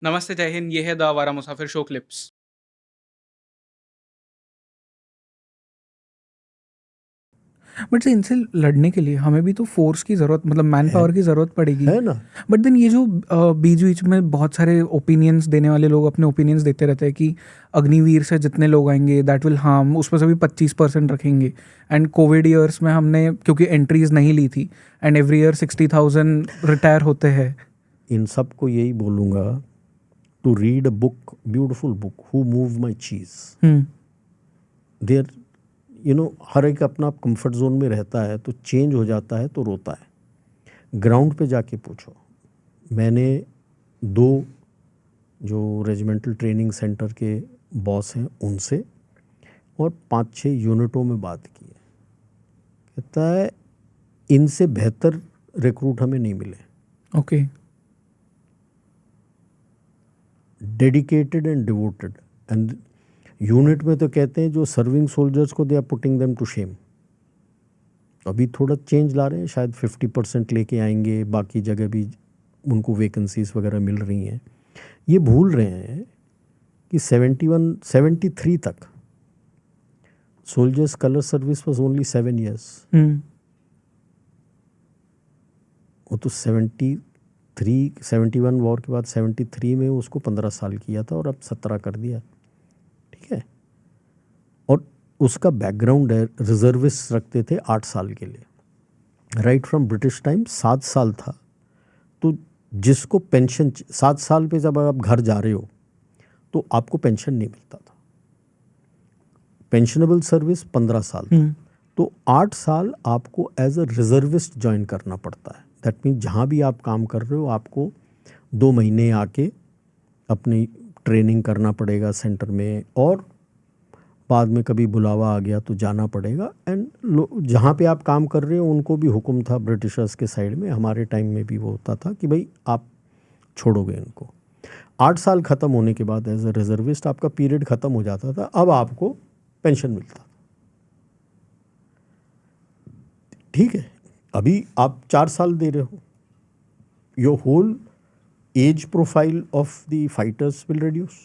नमस्ते, जय हिंद। ये है द आवारा मुसाफिर शो क्लिप्स। बट से इनसे लड़ने के लिए हमें भी तो फोर्स की ज़रूरत, मतलब मैन है पावर की ज़रूरत पड़ेगी। है ना। बट देन ये जो बीच बीच में बहुत सारे ओपिनियंस देने वाले लोग अपने ओपिनियंस देते रहते हैं कि अग्निवीर से जितने लोग आएंगे दैट विल हार्म, उसमें से भी 25% रखेंगे। एंड कोविड ईयर्स में हमने क्योंकि एंट्रीज नहीं ली थी एंड एवरी ईयर 60,000 रिटायर होते हैं। इन सब को यही बोलूँगा, to read a book, beautiful book, who move my cheese. There हर एक अपना कंफर्ट जोन में रहता है, तो चेंज हो जाता है तो रोता है। ग्राउंड पे जाके पूछो। मैंने 2 जो रेजिमेंटल ट्रेनिंग सेंटर के बॉस हैं उनसे और 5-6 यूनिटों में बात की है। कहता है इनसे बेहतर रिक्रूट हमें नहीं मिले। Okay. Dedicated and devoted. And unit में तो कहते हैं जो सर्विंग सोल्जर्स को दे are putting them to shame. अभी थोड़ा चेंज ला रहे हैं, शायद 50% लेके आएंगे, बाकी जगह भी उनको वैकेंसीज वगैरह मिल रही हैं। ये भूल रहे हैं कि 73 तक soldiers colour service was only 7 years। वो तो 71 वॉर के बाद 73 में उसको 15 साल किया था और अब 17 कर दिया। ठीक है। और उसका बैकग्राउंड है, रिजर्विस्ट रखते थे 8 साल के लिए। राइट फ्रॉम ब्रिटिश टाइम 7 साल था। तो जिसको पेंशन 7 साल पे जब आप घर जा रहे हो तो आपको पेंशन नहीं मिलता था। पेंशनेबल सर्विस 15 साल था। तो 8 साल आपको एज अ रिजर्विस्ट ज्वाइन करना पड़ता है। दैट मीन जहाँ भी आप काम कर रहे हो आपको 2 महीने आके अपनी ट्रेनिंग करना पड़ेगा सेंटर में, और बाद में कभी बुलावा आ गया तो जाना पड़ेगा। एंड जहाँ पे आप काम कर रहे हो उनको भी हुक्म था ब्रिटिशर्स के साइड में, हमारे टाइम में भी वो होता था कि भाई आप छोड़ोगे इनको। 8 साल ख़त्म होने के बाद एज अ रिजर्विस्ट आपका पीरियड ख़त्म हो जाता था, अब आपको पेंशन मिलता था। ठीक है। अभी आप 4 साल दे रहे हो, your whole age profile of the fighters will reduce.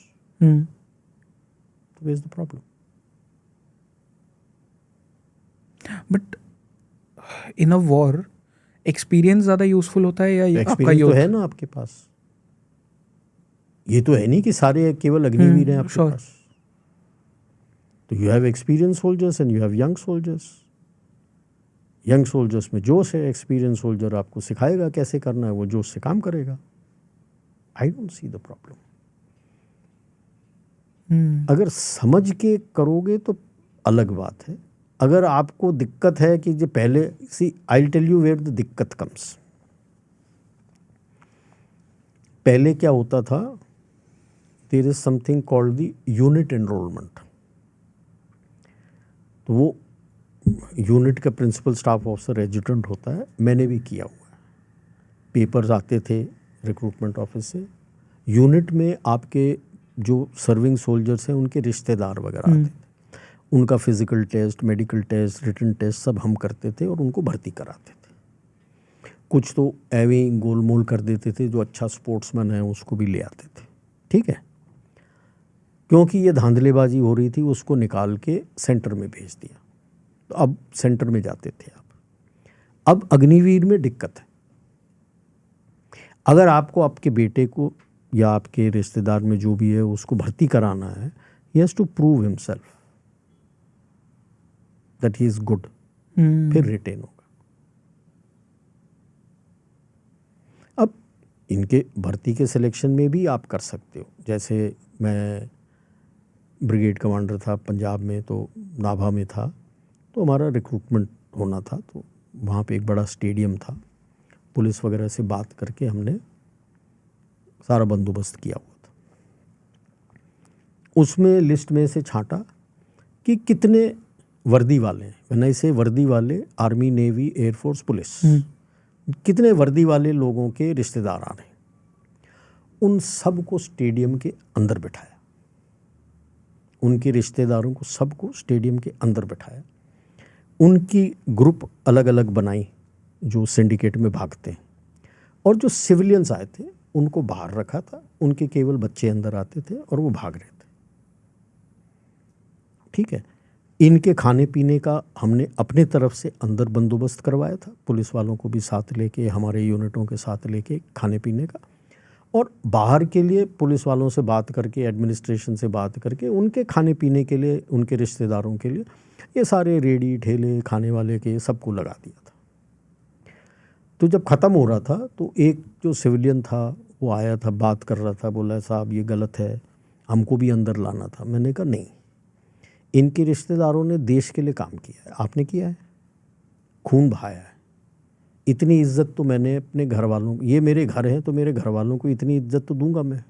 तो where is the problem? But in a war experience ज़्यादा यूजफुल होता है या आपका एक्सपीरियंस तो यूथ? है ना आपके पास। ये तो है नहीं कि सारे केवल अग्निवीर हैं आपके श्योर। पास। तो you have experience soldiers and you have young soldiers. Young soldiers में जोश है, एक्सपीरियंस सोल्जर आपको सिखाएगा कैसे करना है, वो जोश से काम करेगा। I don't see the problem. अगर समझ के करोगे तो अलग बात है। अगर आपको दिक्कत है कि जो पहले see, I will tell you where the दिक्कत कम्स। पहले क्या होता था, there is something called the unit enrolment. तो वो यूनिट का प्रिंसिपल स्टाफ ऑफिसर एजुटेंट होता है, मैंने भी किया हुआ है। पेपर्स आते थे रिक्रूटमेंट ऑफिस से। यूनिट में आपके जो सर्विंग सोल्जर्स हैं उनके रिश्तेदार वगैरह आते थे, उनका physical test, medical test, written test सब हम करते थे और उनको भर्ती कराते थे। कुछ तो एवे गोलमोल कर देते थे, जो अच्छा स्पोर्ट्समैन है उसको भी ले आते थे। ठीक है। क्योंकि ये धांधलेबाजी हो रही थी, उसको निकाल के सेंटर में भेज दिया। तो अब सेंटर में जाते थे आप। अब अग्निवीर में दिक्कत है। अगर आपको आपके बेटे को या आपके रिश्तेदार में जो भी है उसको भर्ती कराना है, he has to prove himself that he is good, फिर रिटेन होगा। अब इनके भर्ती के सिलेक्शन में भी आप कर सकते हो। जैसे मैं ब्रिगेड कमांडर था पंजाब में, तो नाभा में था, तो हमारा रिक्रूटमेंट होना था। तो वहाँ पे एक बड़ा स्टेडियम था, पुलिस वगैरह से बात करके हमने सारा बंदोबस्त किया हुआ था। उसमें लिस्ट में से छांटा कि कितने वर्दी वाले हैं। मैंने इसे वर्दी वाले आर्मी, नेवी, एयरफोर्स, पुलिस, कितने वर्दी वाले लोगों के रिश्तेदार आ रहे हैं। उन सब को स्टेडियम के अंदर बिठाया, उनके रिश्तेदारों को सबको स्टेडियम के अंदर बिठाया। उनकी ग्रुप अलग अलग बनाई जो सिंडिकेट में भागते हैं, और जो सिविलियंस आए थे उनको बाहर रखा था, उनके केवल बच्चे अंदर आते थे और वो भाग रहे थे। ठीक है, इनके खाने पीने का हमने अपने तरफ से अंदर बंदोबस्त करवाया था, पुलिस वालों को भी साथ लेके, हमारे यूनिटों के साथ लेके खाने पीने का, और बाहर के लिए पुलिस वालों से बात करके, एडमिनिस्ट्रेशन से बात करके उनके खाने पीने के लिए, उनके रिश्तेदारों के लिए ये सारे रेडी ठेले खाने वाले के सबको लगा दिया था। तो जब ख़त्म हो रहा था तो एक जो सिविलियन था वो आया था, बात कर रहा था, बोला साहब ये गलत है, हमको भी अंदर लाना था। मैंने कहा नहीं, इनके रिश्तेदारों ने देश के लिए काम किया है, आपने किया है, खून बहाया है, इतनी इज्जत तो मैंने अपने घर वालों, ये मेरे घर हैं तो मेरे घर वालों को इतनी इज्जत तो दूंगा मैं।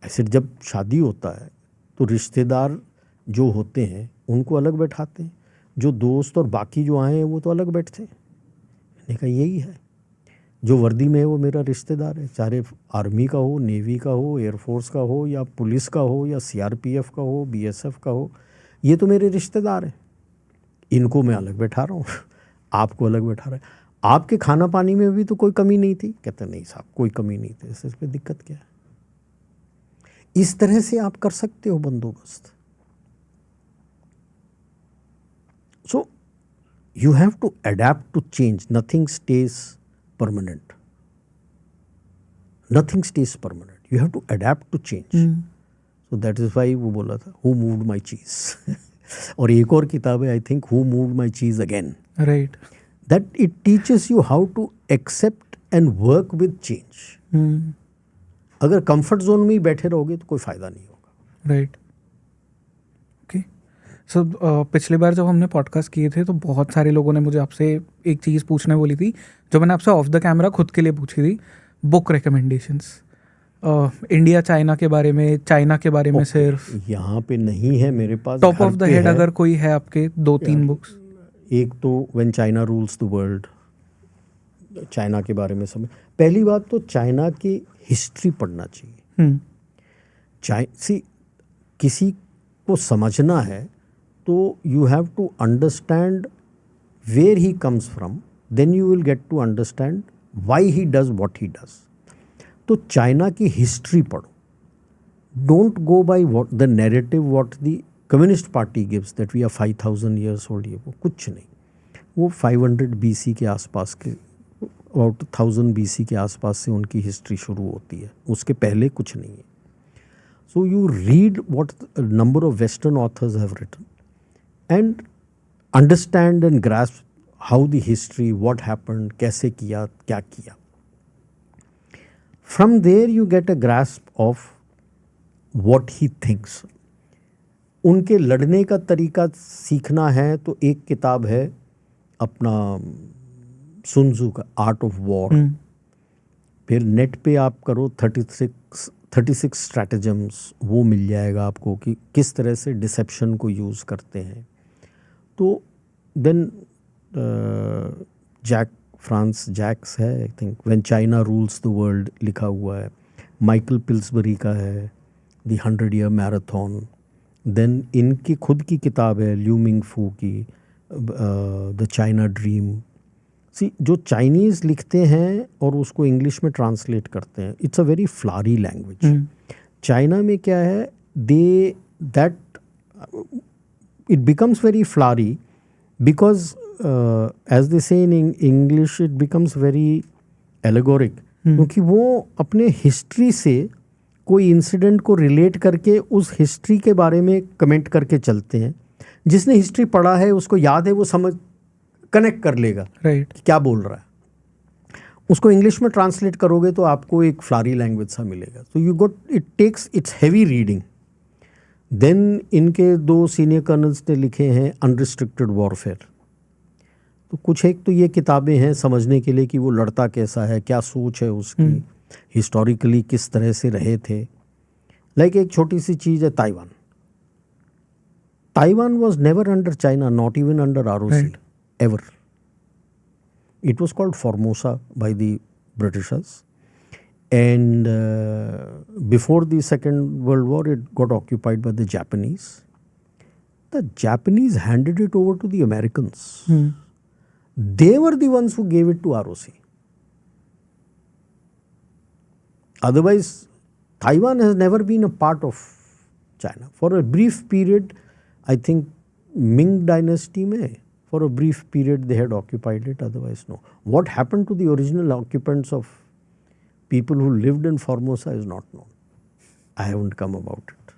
ऐसे जब शादी होता है तो रिश्तेदार जो होते हैं उनको अलग बैठाते हैं, जो दोस्त और बाकी जो आए हैं वो तो अलग बैठते हैं। मैंने कहा यही है, जो वर्दी में है वो मेरा रिश्तेदार है, चाहे आर्मी का हो, नेवी का हो, एयरफोर्स का हो, या पुलिस का हो, या सीआरपीएफ का हो, बीएसएफ का हो, ये तो मेरे रिश्तेदार हैं। इनको मैं अलग बैठा रहा हूँ, आपको अलग बैठा रहा है। आपके खाना पानी में भी तो कोई कमी नहीं थी। कहते नहीं साहब कोई कमी नहीं थी, इस पे दिक्कत क्या है। इस तरह से आप कर सकते हो बंदोबस्त। So you have to adapt to change, nothing stays permanent, nothing stays permanent, you have to adapt to change. So that is why वो बोला था हु मूव्ड माई चीज और एक और किताब है I think, who moved my cheese again, right, that it teaches you how to accept and work with change. अगर कंफर्ट जोन में ही बैठे रहोगे तो कोई फ़ायदा नहीं होगा। Right, okay. सो पिछली बार जब हमने पॉडकास्ट किए थे तो बहुत सारे लोगों ने मुझे आपसे एक चीज़ पूछने बोली थी, जो मैंने आपसे ऑफ द कैमरा खुद के लिए पूछी थी, बुक रिकमेंडेशंस, इंडिया चाइना के बारे में, चाइना के बारे में सिर्फ। यहाँ पे नहीं है मेरे पास, टॉप ऑफ द हेड अगर कोई है आपके 2-3 बुक्स। एक तो when China rules the world, China के बारे में समझ। पहली बात तो चाइना की हिस्ट्री पढ़ना चाहिए। किसी को समझना है तो you have to understand where he comes from, then you will get to understand why he does what he does. तो चाइना की हिस्ट्री पढ़ो, don't go by what the narrative what the communist party gives that we are 5000 years old. ये वो कुछ नहीं, वो 500 BC के आसपास के, अबाउट 1000 बीसी के आसपास से उनकी हिस्ट्री शुरू होती है, उसके पहले कुछ नहीं है। So you read what number of western authors have written and understand and grasp how the history, what happened, कैसे किया, क्या किया। From there you get a grasp of what he thinks. उनके लड़ने का तरीका सीखना है तो एक किताब है अपना सुन त्सू का आर्ट ऑफ वॉर। फिर नेट पे आप करो 36 स्ट्रैटेजम्स, वो मिल जाएगा आपको कि किस तरह से डिसेप्शन को यूज़ करते हैं। तो देन फ्रांस जैक्स है I think, when China rules the world लिखा हुआ है। माइकल पिल्सबरी का है द 100 ईयर मैराथन। देन इनकी खुद की किताब है ल्यू मिंग फू की द चाइना ड्रीम। जो चाइनीज़ लिखते हैं और उसको इंग्लिश में ट्रांसलेट करते हैं, it's a very Phulari language. China में क्या है, it becomes very flowery because as they say in English it becomes very allegoric, क्योंकि वो अपने हिस्ट्री से कोई इंसिडेंट को रिलेट करके उस हिस्ट्री के बारे में कमेंट करके चलते हैं। जिसने हिस्ट्री पढ़ा है उसको याद है, वो समझ कनेक्ट कर लेगा राइट क्या बोल रहा है। उसको इंग्लिश में ट्रांसलेट करोगे तो आपको एक फ्लारी लैंग्वेज सा मिलेगा। तो you got it takes it's heavy reading. Then इनके 2 सीनियर कर्नल्स ने लिखे हैं अनरिस्ट्रिक्टेड वॉरफेयर। तो कुछ एक तो ये किताबें हैं समझने के लिए कि वो लड़ता कैसा है, क्या सोच है उसकी, हिस्टोरिकली किस तरह से रहे थे। लाइक एक छोटी सी चीज़ है Taiwan. Taiwan was never under China, not even under ROC ever. It was called Formosa by the Britishers, and before the Second World War it got occupied by the Japanese. The Japanese handed it over to the Americans. They were the ones who gave it to ROC. Otherwise, Taiwan has never been a part of China. For a brief period, I think Ming dynasty में, for a brief period they had occupied it, otherwise no. What happened to the original occupants of people who lived in Formosa is not known. I haven't come about it.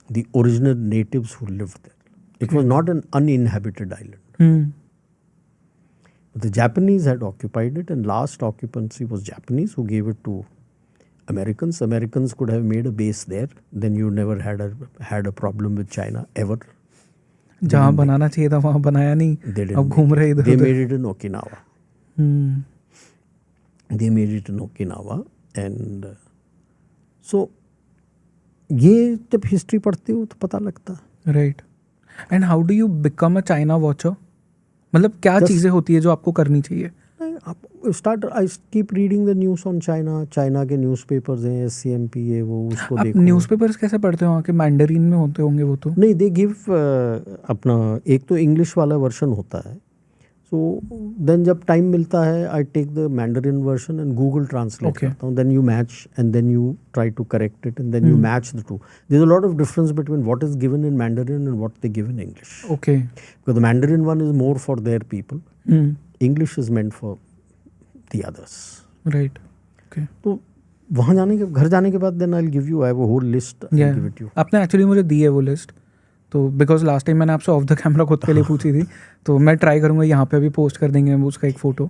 The original natives who lived there. It was not an uninhabited island. The Japanese had occupied it, and last occupancy was Japanese who gave it to Americans. Americans could have made a base there. Then you never had a problem with China ever. जहाँ बनाना चाहिए था वहाँ बनाया नहीं. अब घूम रहे इधर. They made it in Okinawa. They made it in Okinawa, and so ये जब हिस्ट्री पढ़ते हो तो पता लगता है. Right. And how do you become a China watcher? मतलब क्या चीज़ें होती है जो आपको करनी चाहिए? I keep reading the news on China. China के न्यूज़पेपर्स हैं, SCMP है, वो उसको देखो. न्यूज़पेपर्स कैसे पढ़ते हो? वहाँ के मैंडरीन में होते होंगे वो तो. नहीं, दे गिव अपना एक तो इंग्लिश वाला वर्जन होता है. सो देन जब टाइम मिलता है I take the Mandarin version and Google translate करता हूँ. Then you match and then you try to correct it and then you match the two. There is a lot of difference between what is given in Mandarin and what they give in English. Okay. Because the Mandarin one is more for their people. English is meant for the others. Right. Okay. तो वहाँ जाने के घर जाने के बाद then I will give you, I have a whole list, I will give it you. आपने actually मुझे दी है वो लिस्ट. तो बिकॉज लास्ट टाइम मैंने आपसे ऑफ द कैमरा खुद के लिए पूछी थी, तो मैं ट्राई करूँगा यहाँ पे भी पोस्ट कर देंगे उसका एक फ़ोटो.